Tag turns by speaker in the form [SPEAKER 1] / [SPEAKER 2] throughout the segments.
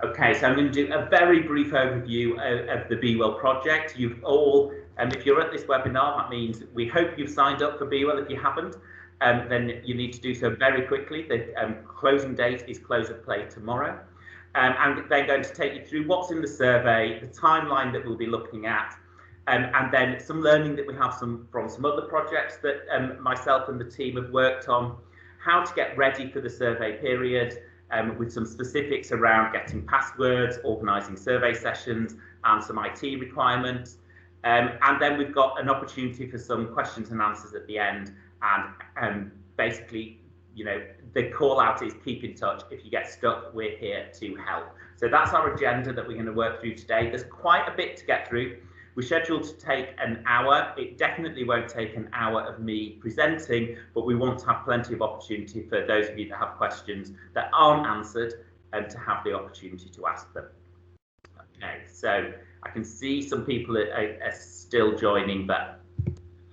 [SPEAKER 1] Okay, so I'm going to do a very brief overview of the Be Well project. You've all, if you're at this webinar, that means we hope you've signed up for Be Well. If you haven't, then you need to do so very quickly. The closing date is close of play tomorrow. And they're going to take you through what's in the survey, the timeline that we'll be looking at, and then some learning that we have from some other projects that myself and the team have worked on, how to get ready for the survey period, with some specifics around getting passwords, organising survey sessions, and some IT requirements. And then we've got an opportunity for some questions and answers at the end. And basically, you know, the call out is keep in touch. If you get stuck, we're here to help. So that's our agenda that we're going to work through today. There's quite a bit to get through. We're scheduled to take an hour. It definitely won't take an hour of me presenting, but we want to have plenty of opportunity for those of you that have questions that aren't answered and to have the opportunity to ask them. Okay, so I can see some people are still joining, but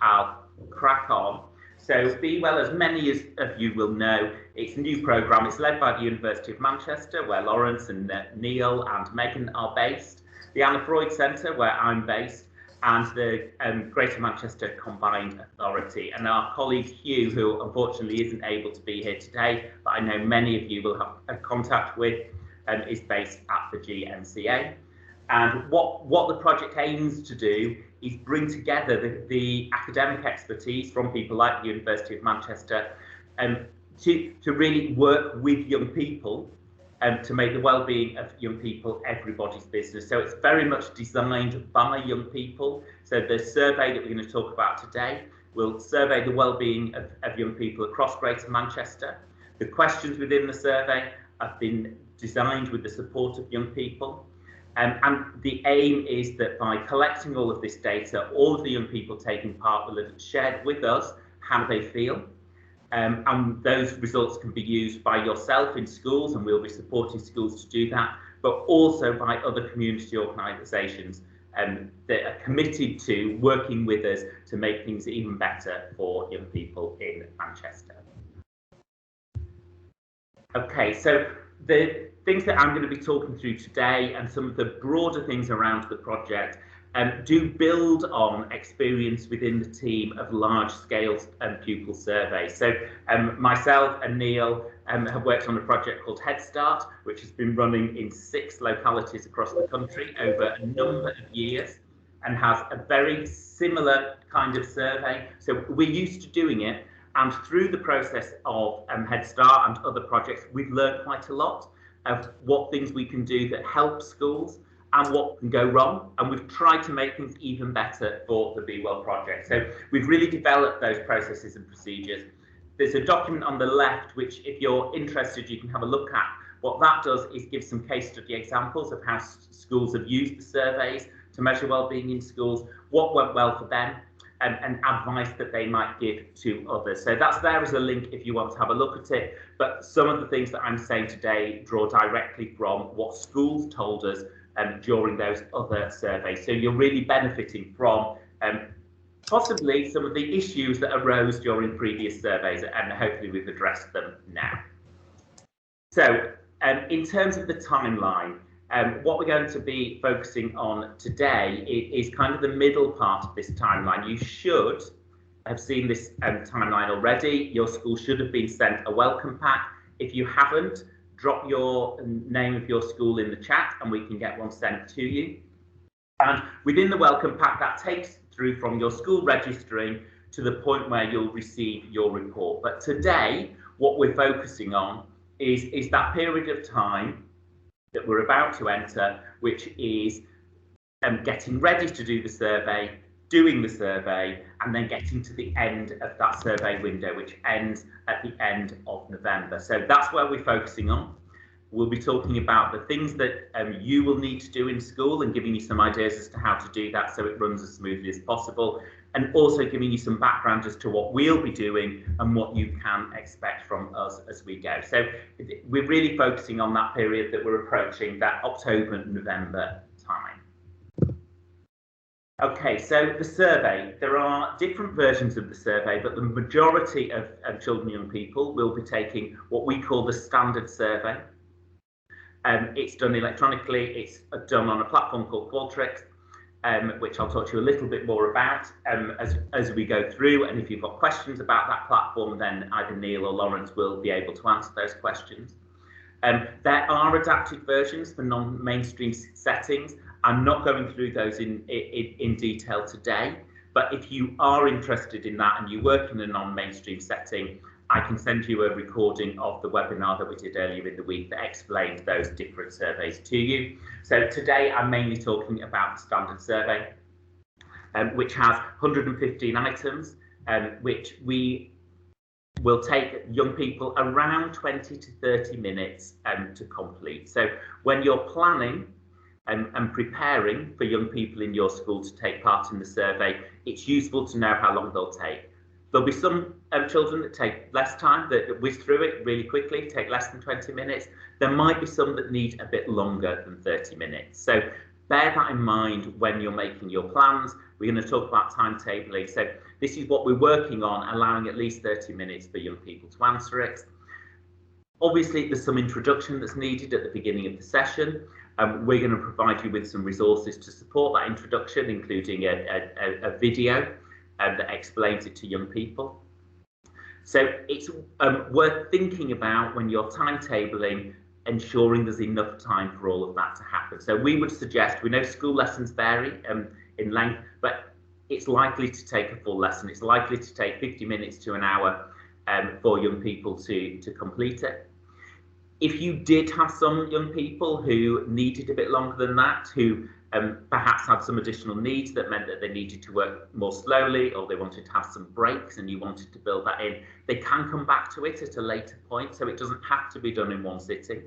[SPEAKER 1] I'll crack on. So Be Well, as many of you will know, it's a new programme. It's led by the University of Manchester, where Lawrence and Neil and Megan are based, the Anna Freud Centre, where I'm based, and the Greater Manchester Combined Authority. And our colleague Hugh, who unfortunately isn't able to be here today, but I know many of you will have a contact with, is based at the GMCA. And what the project aims to do is bring together the academic expertise from people like the University of Manchester to really work with young people to make the well-being of young people everybody's business. So it's very much designed by young people. So the survey that we're going to talk about today will survey the well-being of young people across Greater Manchester. The questions within the survey have been designed with the support of young people. And the aim is that by collecting all of this data, all of the young people taking part will have shared with us how they feel. And those results can be used by yourself in schools, and we'll be supporting schools to do that, but also by other community organisations that are committed to working with us to make things even better for young people in Manchester. Okay, so the things that I'm going to be talking through today and some of the broader things around the project do build on experience within the team of large-scale pupil surveys. So myself and Neil have worked on a project called Head Start, which has been running in 6 localities across the country over a number of years and has a very similar kind of survey. So we're used to doing it, and through the process of Head Start and other projects, we've learned quite a lot of what things we can do that help schools and what can go wrong, and we've tried to make things even better for the Be Well project. So we've really developed those processes and procedures. There's a document on the left which, if you're interested, you can have a look at. What that does is give some case study examples of how schools have used the surveys to measure wellbeing in schools, what went well for them, and advice that they might give to others. So that's there as a link if you want to have a look at it. But some of the things that I'm saying today draw directly from what schools told us during those other surveys. So you're really benefiting from possibly some of the issues that arose during previous surveys, and hopefully we've addressed them now. So in terms of the timeline, what we're going to be focusing on today is kind of the middle part of this timeline. You should have seen this timeline already. Your school should have been sent a welcome pack. If you haven't, drop your name of your school in the chat and we can get one sent to you. And within the welcome pack, that takes through from your school registering to the point where you'll receive your report. But today, what we're focusing on is that period of time that we're about to enter, which is getting ready to do the survey, doing the survey, and then getting to the end of that survey window, which ends at the end of November. So that's where we're focusing on. We'll be talking about the things that you will need to do in school and giving you some ideas as to how to do that so it runs as smoothly as possible, and also giving you some background as to what we'll be doing and what you can expect from us as we go. So we're really focusing on that period that we're approaching, that October, November time. Okay, so the survey, there are different versions of the survey, but the majority of children and young people will be taking what we call the standard survey. It's done electronically. It's done on a platform called Qualtrics, which I'll talk to you a little bit more about as we go through. And if you've got questions about that platform, then either Neil or Lawrence will be able to answer those questions. There are adapted versions for non-mainstream settings. I'm not going through those in detail today, but if you are interested in that and you work in a non-mainstream setting, I can send you a recording of the webinar that we did earlier in the week that explained those different surveys to you. So today I'm mainly talking about the standard survey, which has 115 items, which we will take young people around 20 to 30 minutes to complete. So when you're planning and preparing for young people in your school to take part in the survey, it's useful to know how long they'll take. There'll be some children that take less time, that whiz through it really quickly, take less than 20 minutes. There might be some that need a bit longer than 30 minutes. So bear that in mind when you're making your plans. We're going to talk about timetabling. So this is what we're working on, allowing at least 30 minutes for young people to answer it. Obviously, there's some introduction that's needed at the beginning of the session. We're going to provide you with some resources to support that introduction, including a video that explains it to young people. So it's worth thinking about when you're timetabling, ensuring there's enough time for all of that to happen. So we would suggest, we know school lessons vary in length, but it's likely to take a full lesson. It's likely to take 50 minutes to an hour for young people to complete it. If you did have some young people who needed a bit longer than that, who perhaps had some additional needs that meant that they needed to work more slowly, or they wanted to have some breaks and you wanted to build that in, they can come back to it at a later point, so it doesn't have to be done in one sitting.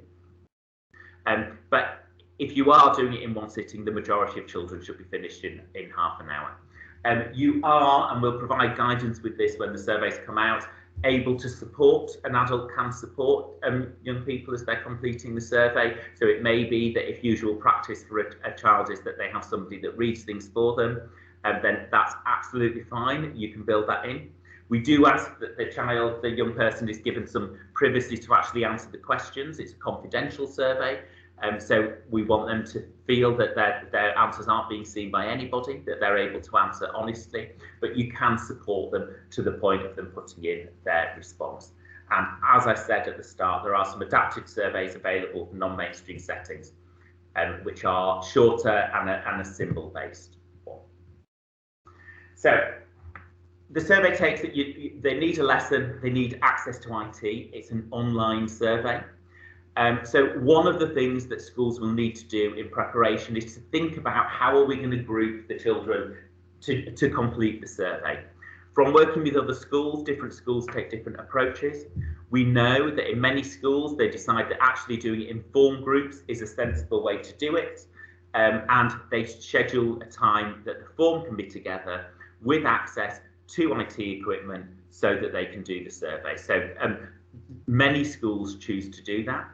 [SPEAKER 1] But if you are doing it in one sitting, the majority of children should be finished in half an hour. You are, and we'll provide guidance with this when the surveys come out, able to support, an adult can support young people as they're completing the survey. So it may be that if usual practice for a child is that they have somebody that reads things for them, then that's absolutely fine. You can build that in. We do ask that the young person is given some privacy to actually answer the questions. It's a confidential survey. So we want them to feel that their answers aren't being seen by anybody, that they're able to answer honestly, but you can support them to the point of them putting in their response. And as I said at the start, there are some adapted surveys available for non-mainstream settings, which are shorter and a symbol-based one. So the survey takes that they need a lesson, they need access to IT. It's an online survey. So one of the things that schools will need to do in preparation is to think about how are we going to group the children to complete the survey. From working with other schools, different schools take different approaches. We know that in many schools they decide that actually doing it in form groups is a sensible way to do it, and they schedule a time that the form can be together with access to IT equipment so that they can do the survey. So many schools choose to do that.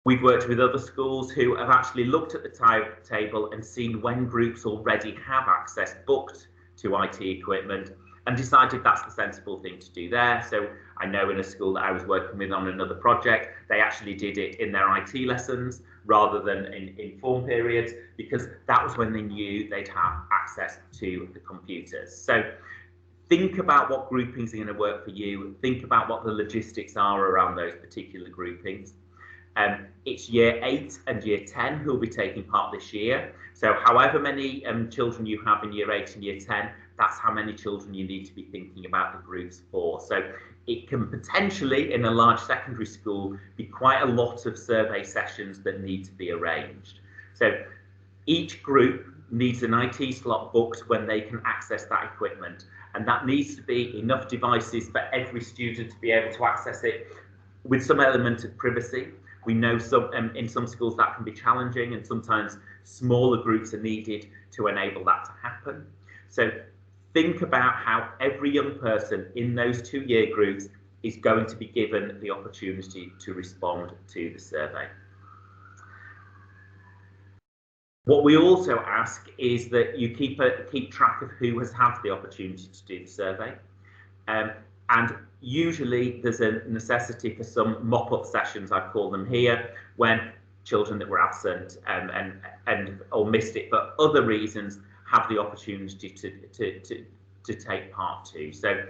[SPEAKER 1] We've worked with other schools who have actually looked at the timetable and seen when groups already have access booked to IT equipment and decided that's the sensible thing to do there. So I know in a school that I was working with on another project, they actually did it in their IT lessons rather than in form periods, because that was when they knew they'd have access to the computers. So think about what groupings are going to work for you. Think about what the logistics are around those particular groupings. It's year 8 and year 10 who will be taking part this year. So however many children you have in year 8 and year 10, that's how many children you need to be thinking about the groups for. So it can potentially, in a large secondary school, be quite a lot of survey sessions that need to be arranged. So each group needs an IT slot booked when they can access that equipment. And that needs to be enough devices for every student to be able to access it with some element of privacy. We know in some schools that can be challenging, and sometimes smaller groups are needed to enable that to happen. So think about how every young person in those 2 year groups is going to be given the opportunity to respond to the survey. What we also ask is that you keep track of who has had the opportunity to do the survey. And usually there's a necessity for some mop-up sessions, I call them here, when children that were absent and or missed it for other reasons have the opportunity to take part too. So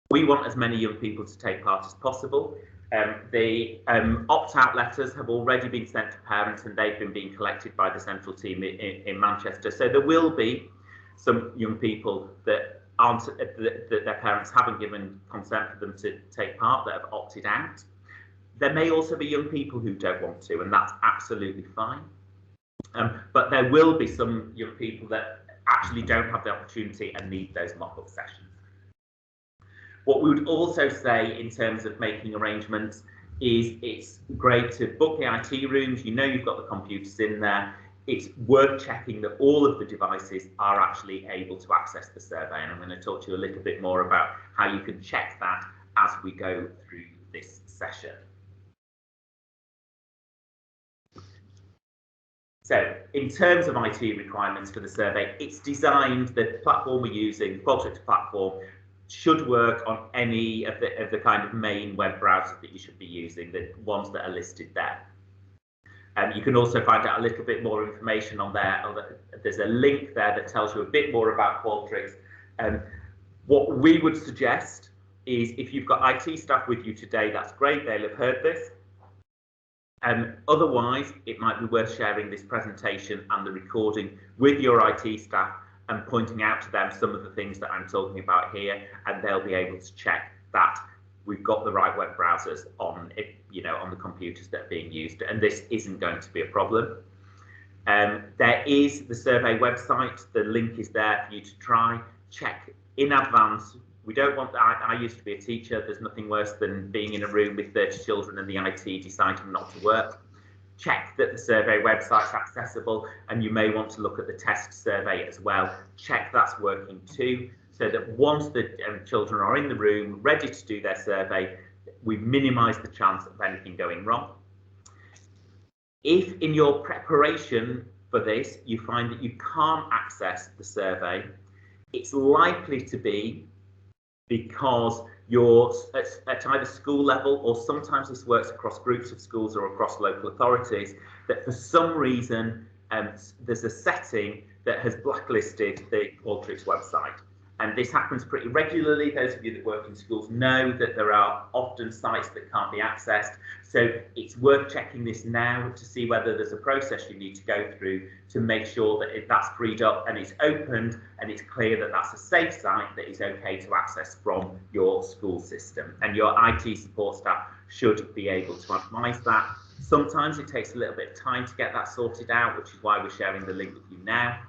[SPEAKER 1] we want as many young people to take part as possible. The opt-out letters have already been sent to parents, and they've been being collected by the central team in Manchester. So there will be some young people that aren't that their parents haven't given consent for them to take part, that have opted out. There may also be young people who don't want to, and that's absolutely fine. But there will be some young people that actually don't have the opportunity and need those mock-up sessions. What we would also say in terms of making arrangements is it's great to book the IT rooms. You know you've got the computers in there. It's worth checking that all of the devices are actually able to access the survey. And I'm going to talk to you a little bit more about how you can check that as we go through this session. So in terms of IT requirements for the survey, it's designed, the platform we're using, the Qualtrics platform, should work on any of the kind of main web browsers that you should be using, the ones that are listed there. You can also find out a little bit more information on there. There's a link there that tells you a bit more about Qualtrics. What we would suggest is if you've got IT staff with you today, that's great, they'll have heard this. Otherwise, it might be worth sharing this presentation and the recording with your IT staff and pointing out to them some of the things that I'm talking about here, and they'll be able to check that we've got the right web browsers on it, on the computers that are being used, and this isn't going to be a problem. There is the survey website. The link is there for you to try. Check in advance. We don't want, I used to be a teacher. There's nothing worse than being in a room with 30 children and the IT deciding not to work. Check that the survey website's accessible, and you may want to look at the test survey as well. Check that's working too, so that once the children are in the room ready to do their survey, we've minimised the chance of anything going wrong. If in your preparation for this you find that you can't access the survey, it's likely to be because you're at either school level, or sometimes this works across groups of schools or across local authorities, that for some reason there's a setting that has blacklisted the Qualtrics website. And this happens pretty regularly. Those of you that work in schools know that there are often sites that can't be accessed. So it's worth checking this now to see whether there's a process you need to go through to make sure that that's freed up and it's opened and it's clear that that's a safe site that is okay to access from your school system. And your IT support staff should be able to advise that. Sometimes it takes a little bit of time to get that sorted out, which is why we're sharing the link with you now.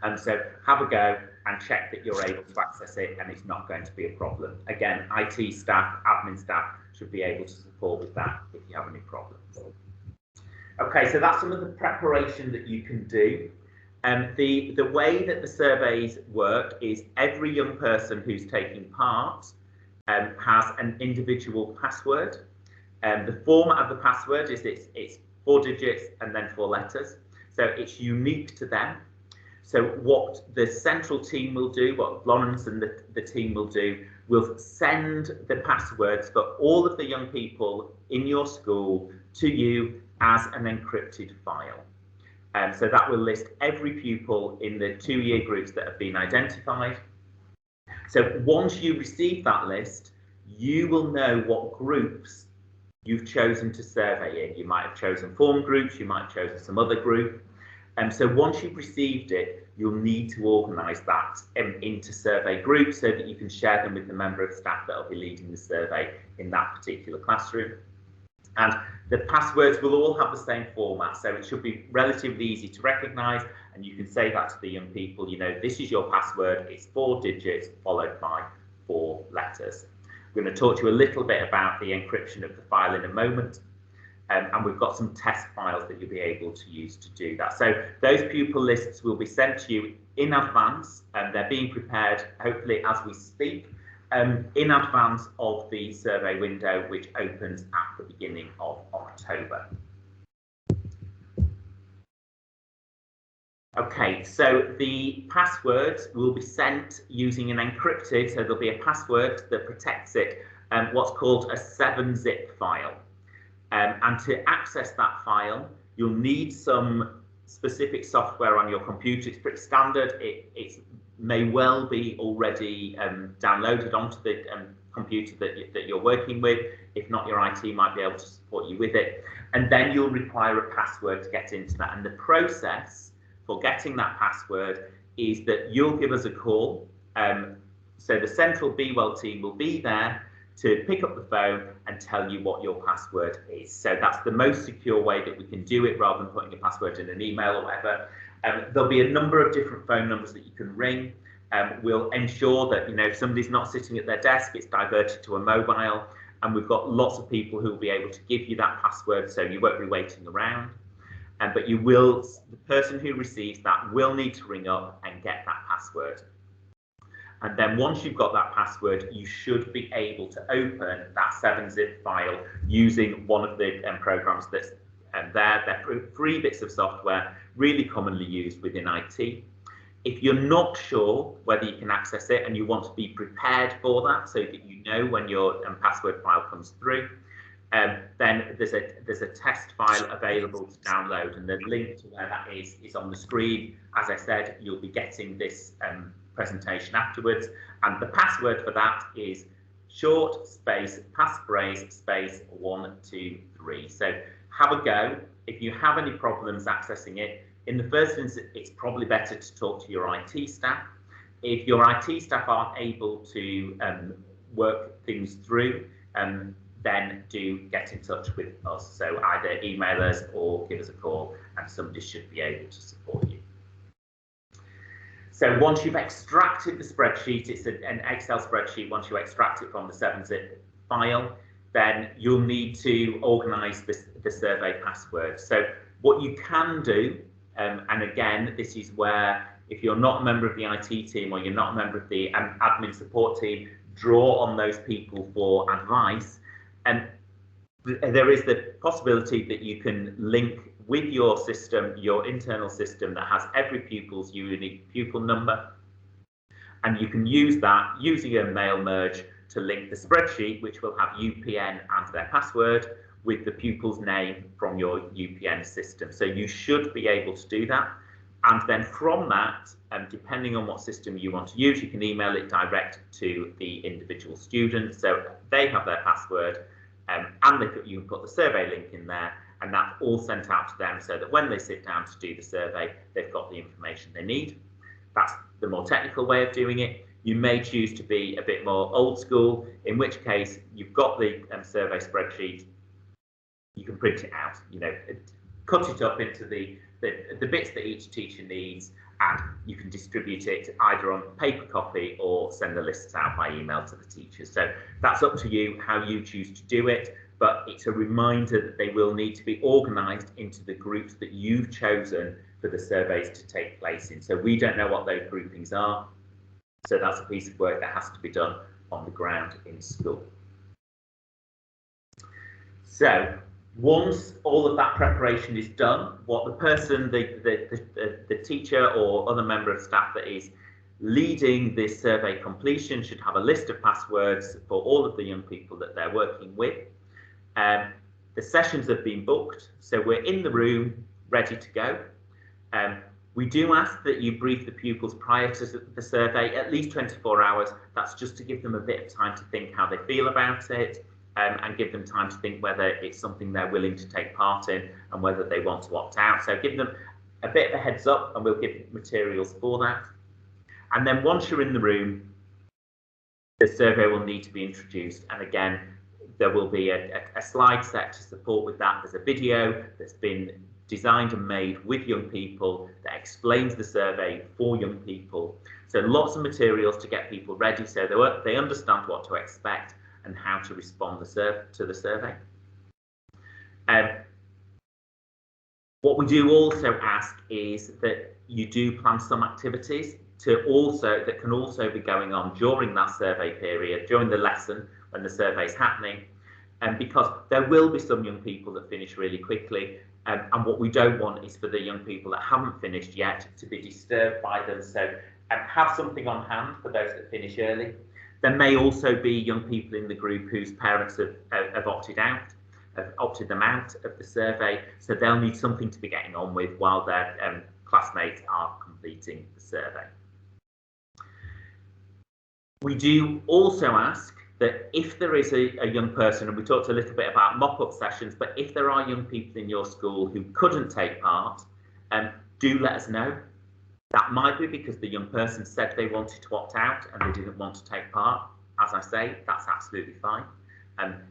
[SPEAKER 1] And so have a go and check that you're able to access it and it's not going to be a problem. Again, IT staff, admin staff should be able to support with that if you have any problems. Okay, so that's some of the preparation that you can do. The way that the surveys work is every young person who's taking part has an individual password. The format of the password is it's 4 digits and then 4 letters. So it's unique to them. So what the central team will do, what Lawrence and the team will do, will send the passwords for all of the young people in your school to you as an encrypted file. So that will list every pupil in the 2-year groups that have been identified. So once you receive that list, you will know what groups you've chosen to survey in. You might have chosen form groups, you might have chosen some other group. So once you've received it, you'll need to organise that into survey groups so that you can share them with the member of staff that will be leading the survey in that particular classroom. And the passwords will all have the same format, so it should be relatively easy to recognise, and you can say that to the young people, this is your password, it's 4 digits followed by 4 letters. We're going to talk to you a little bit about the encryption of the file in a moment. And we've got some test files that you'll be able to use to do that. So those pupil lists will be sent to you in advance, and they're being prepared, hopefully as we speak, in advance of the survey window, which opens at the beginning of October. Okay, so the passwords will be sent using an encrypted, so there'll be a password that protects it, what's called a 7-zip file. And to access that file, you'll need some specific software on your computer. It's pretty standard. It may well be already downloaded onto the computer that you're working with. If not, your IT might be able to support you with it. And then you'll require a password to get into that. And the process for getting that password is that you'll give us a call. So the central BeWell team will be there to pick up the phone and tell you what your password is. So that's the most secure way that we can do it, rather than putting a password in an email or whatever. There'll be a number of different phone numbers that you can ring. We'll ensure that, you know, if somebody's not sitting at their desk, it's diverted to a mobile, and we've got lots of people who will be able to give you that password, so you won't be waiting around. But you will, the person who receives that will need to ring up and get that password. And then once you've got that password, you should be able to open that 7-zip file using one of the programs that's there. They're free bits of software, really commonly used within IT. If you're not sure whether you can access it and you want to be prepared for that, so that you know when your password file comes through, then there's a test file available to download, and the link to where that is on the screen. As I said, you'll be getting this presentation afterwards, and the password for that is short space passphrase space 123. So have a go. If you have any problems accessing it, in the first instance, it's probably better to talk to your IT staff. If your IT staff aren't able to work things through, then do get in touch with us. So either email us or give us a call, and somebody should be able to support you. So once you've extracted the spreadsheet, it's an Excel spreadsheet. Once you extract it from the 7-zip file, then you'll need to organise the survey password. So what you can do, and again, this is where, if you're not a member of the IT team or you're not a member of the admin support team, draw on those people for advice. And there is the possibility that you can link with your system, your internal system that has every pupil's unique pupil number, and you can use that using a mail merge to link the spreadsheet, which will have UPN and their password, with the pupil's name from your UPN system. So you should be able to do that. And then from that, depending on what system you want to use, you can email it direct to the individual student. So they have their password, and you can put the survey link in there, and that's all sent out to them, so that when they sit down to do the survey, they've got the information they need. That's the more technical way of doing it. You may choose to be a bit more old school, in which case you've got the survey spreadsheet. You can print it out, you know, cut it up into the bits that each teacher needs, and you can distribute it either on paper copy or send the lists out by email to the teachers. So that's up to you how you choose to do it, but it's a reminder that they will need to be organised into the groups that you've chosen for the surveys to take place in. So we don't know what those groupings are, so that's a piece of work that has to be done on the ground in school. So once all of that preparation is done, what the person, the teacher or other member of staff that is leading this survey completion should have a list of passwords for all of the young people that they're working with. The sessions have been booked, so we're in the room ready to go. We do ask that you brief the pupils prior to the survey, at least 24 hours. That's just to give them a bit of time to think how they feel about it, and give them time to think whether it's something they're willing to take part in and whether they want to opt out. So give them a bit of a heads up, and we'll give materials for that. And then once you're in the room, the survey will need to be introduced. And again, there will be a slide set to support with that. There's a video that's been designed and made with young people that explains the survey for young people. So lots of materials to get people ready so they understand what to expect and how to respond to the survey. What we do also ask is that you do plan some activities that can also be going on during that survey period, during the lesson when the survey is happening, because there will be some young people that finish really quickly, and what we don't want is for the young people that haven't finished yet to be disturbed by them. So have something on hand for those that finish early. There may also be young people in the group whose parents have opted out. have opted them out of the survey, so they'll need something to be getting on with while their classmates are completing the survey. We do also ask that if there is a young person, and we talked a little bit about mop-up sessions, but if there are young people in your school who couldn't take part, do let us know. That might be because the young person said they wanted to opt out and they didn't want to take part. As I say, that's absolutely fine.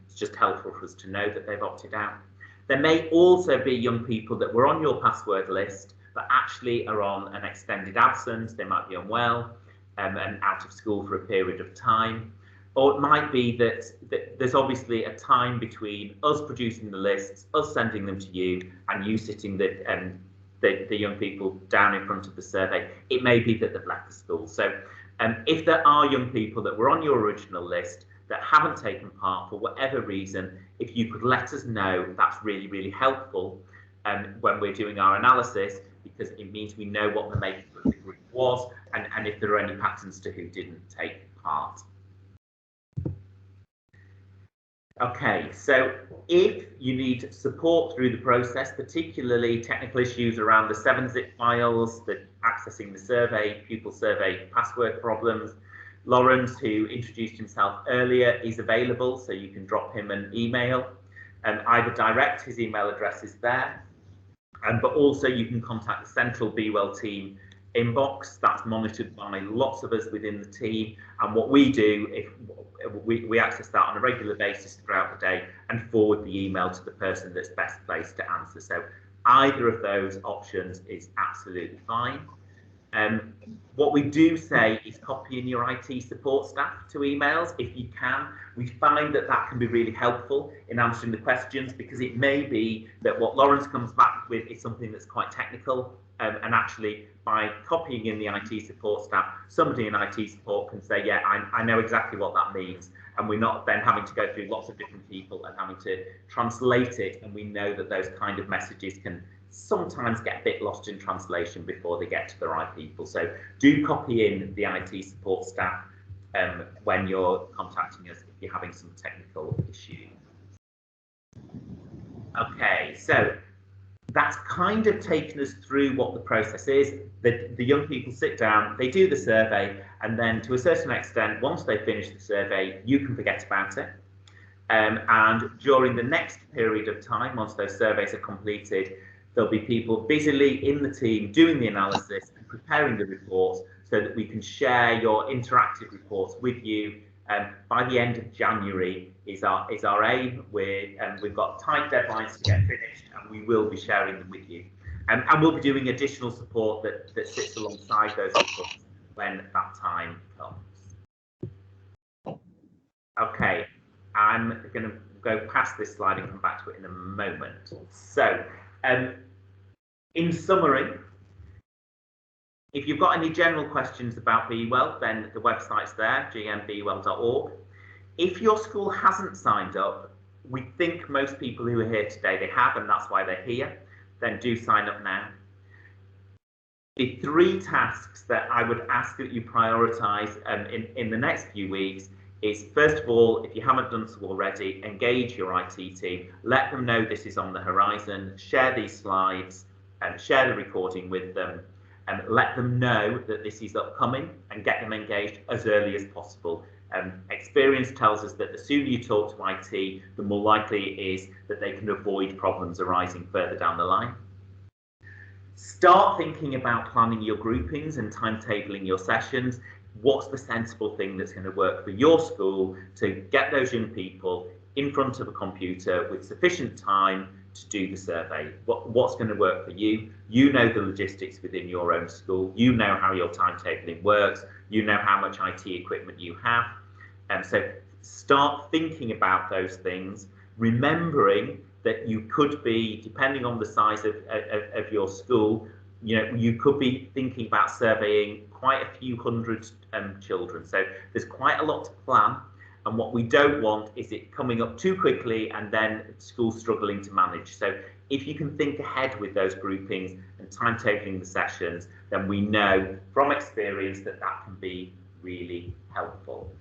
[SPEAKER 1] It's just helpful for us to know that they've opted out. There may also be young people that were on your password list, but actually are on an extended absence. They might be unwell and out of school for a period of time. Or it might be that there's obviously a time between us producing the lists, us sending them to you, and you sitting the young people down in front of the survey. It may be that they've left the school. So if there are young people that were on your original list that haven't taken part for whatever reason, if you could let us know, that's really, really helpful when we're doing our analysis, because it means we know what the makeup of the group was and if there are any patterns to who didn't take part. Okay, so if you need support through the process, particularly technical issues around the 7-zip files, the accessing the survey, pupil survey password problems, Lawrence, who introduced himself earlier, is available, so you can drop him an email, either direct, his email address is there, but also you can contact the central BeWell team inbox that's monitored by lots of us within the team, and what we do, if we access that on a regular basis throughout the day and forward the email to the person that's best placed to answer. So either of those options is absolutely fine. What we do say is copy in your IT support staff to emails if you can. We find that that can be really helpful in answering the questions, because it may be that what Lawrence comes back with is something that's quite technical, and actually by copying in the IT support staff, somebody in IT support can say, yeah, I know exactly what that means, and we're not then having to go through lots of different people and having to translate it, and we know that those kind of messages can sometimes get a bit lost in translation before they get to the right people. So do copy in the IT support staff when you're contacting us if you're having some technical issues. Okay, so that's kind of taken us through what the process is. The young people sit down, they do the survey, and then to a certain extent, once they finish the survey, you can forget about it. And during the next period of time, once those surveys are completed, there'll be people busily in the team doing the analysis and preparing the reports so that we can share your interactive reports with you. By the end of January is our aim. We've got tight deadlines to get finished, and we will be sharing them with you. And we'll be doing additional support that sits alongside those reports when that time comes. Okay, I'm going to go past this slide and come back to it in a moment. So, in summary, if you've got any general questions about BeWell, then the website's there, gmbwell.org. If your school hasn't signed up, we think most people who are here today, they have, and that's why they're here, then do sign up now. The 3 tasks that I would ask that you prioritise in the next few weeks is, first of all, if you haven't done so already, engage your IT team, let them know this is on the horizon, share these slides, and share the recording with them, and let them know that this is upcoming and get them engaged as early as possible. Experience tells us that the sooner you talk to IT, the more likely it is that they can avoid problems arising further down the line. Start thinking about planning your groupings and timetabling your sessions. What's the sensible thing that's going to work for your school to get those young people in front of a computer with sufficient time to do the survey? What's going to work for you? You know the logistics within your own school. You know how your timetabling works. You know how much IT equipment you have. And so start thinking about those things, remembering that you could be, depending on the size of your school, you could be thinking about surveying quite a few hundred children. So there's quite a lot to plan. And what we don't want is it coming up too quickly and then schools struggling to manage. So if you can think ahead with those groupings and timetabling the sessions, then we know from experience that that can be really helpful.